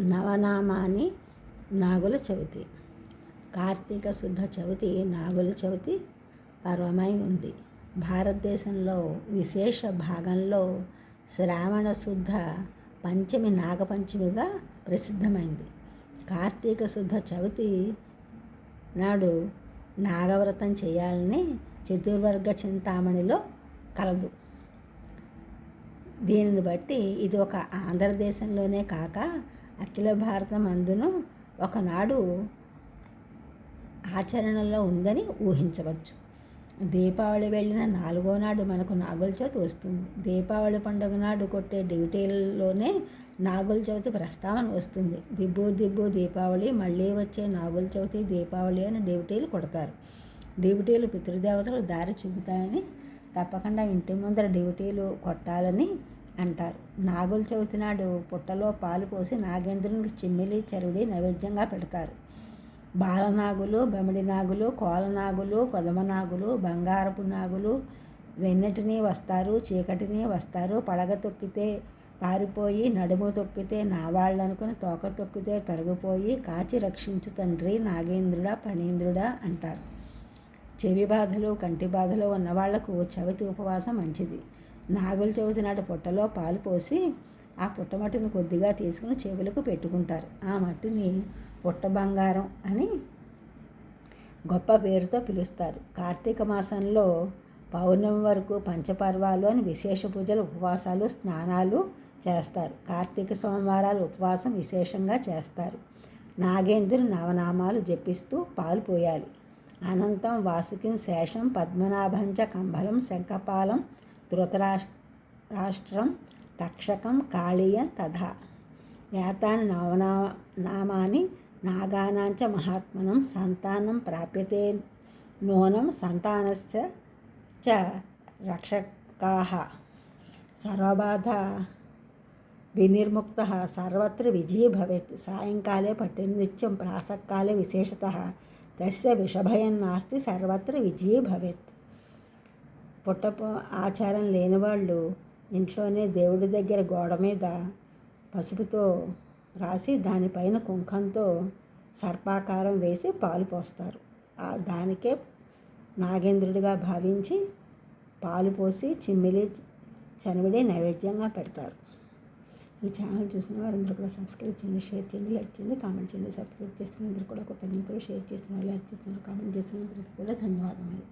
నవనామాని నాగుల చవితి. కార్తీక శుద్ధ చవితి నాగుల చవితి పర్వమై ఉంది. భారతదేశంలో విశేష భాగంలో శ్రావణ శుద్ధ పంచమి నాగపంచమిగా ప్రసిద్ధమైంది. కార్తీక శుద్ధ చవితి నాడు నాగవ్రతం చేయాలని చతుర్వర్గ చింతామణిలో కలదు. దీనిని బట్టి ఇది ఒక ఆంధ్రదేశంలోనే కాక అఖిల భారతం అందును ఒకనాడు ఆచరణలో ఉందని ఊహించవచ్చు. దీపావళి వెళ్ళిన 4వ నాడు మనకు నాగుల చవితి వస్తుంది. దీపావళి పండుగ నాడు కొట్టే డ్యూటీల్లోనే నాగుల చవితి ప్రస్తావన వస్తుంది. దిబ్బు దిబ్బు దీపావళి, మళ్ళీ వచ్చే నాగుల చవితి దీపావళి అని డ్యూటీలు కొడతారు. డ్యూటీలు పితృదేవతలు దారి చూపుతాయని, తప్పకుండా ఇంటి ముందర డ్యూటీలు కొట్టాలని అంటారు. నాగుల చవితి నాడు పుట్టలో పాలు పోసి నాగేంద్రునికి చిమ్మిలి చరుడి నైవేద్యంగా పెడతారు. బాలనాగులు, బెమిడి నాగులు, కోలనాగులు, కొదమనాగులు, బంగారపు నాగులు వెన్నటిని వస్తారు, చీకటిని వస్తారు. పడగ తొక్కితే పారిపోయి, నడుము తొక్కితే నావాళ్ళనుకుని, తోక తొక్కితే తొలగిపోయి, కాచి రక్షించు తండ్రి నాగేంద్రుడా ఫణీంద్రుడా అంటారు. చెవి బాధలు, కంటి బాధలు ఉన్నవాళ్లకు చవితి ఉపవాసం మంచిది. నాగుల చవితి నాడు పుట్టలో పాలు పోసి ఆ పుట్టమట్టిని కొద్దిగా తీసుకుని చెవులకు పెట్టుకుంటారు. ఆ మట్టిని పుట్ట బంగారం అని గొప్ప పేరుతో పిలుస్తారు. కార్తీక మాసంలో పౌర్ణమి వరకు పంచపర్వాలు అని విశేష పూజలు, ఉపవాసాలు, స్నానాలు చేస్తారు. కార్తీక సోమవారాలు ఉపవాసం విశేషంగా చేస్తారు. నాగేంద్రుని నవనామాలు జపిస్తూ పాలు పోయాలి. అనంతం వాసుకిం శేషం పద్మనాభంచ కంబలం శంఖపాలం ధృతరాష్ట్రం తక్షకం కాళీయం తథా ఏతాని నవనామాని నాగానాంచ మహాత్మనం సంతానం ప్రాప్యతే నూనం సంతానశ్చ రక్షకాః సర్వబాధ వినిర్ముక్తః సర్వత్ర విజయీ భవేత్. సాయంకాలే పఠిన్నిత్యం ప్రాతఃకాలే విశేషతః తస్య విషభయం నాస్తి సర్వత్ర విజయీ భవేత్. ఆచారం లేని వాళ్ళు ఇంట్లోనే దేవుడి దగ్గర గోడ మీద పసుపుతో రాసి దానిపైన కుంకంతో సర్పాకారం వేసి పాలు పోస్తారు. దానికే నాగేంద్రుడిగా భావించి పాలు పోసి చిమ్మిలి చనివిడి నైవేద్యంగా పెడతారు. ఈ ఛానల్ చూసిన వారందరూ కూడా సబ్స్క్రైబ్ చేయండి, షేర్ చేయండి, లైక్ చేయండి, కామెంట్ చేయండి. సబ్స్క్రైబ్ చేస్తున్నందుకు కూడా కృతజ్ఞతలు, షేర్ చేస్తున్న లైక్ చేస్తున్నారు, కామెంట్ చేస్తున్నందుకు కూడా ధన్యవాదములు.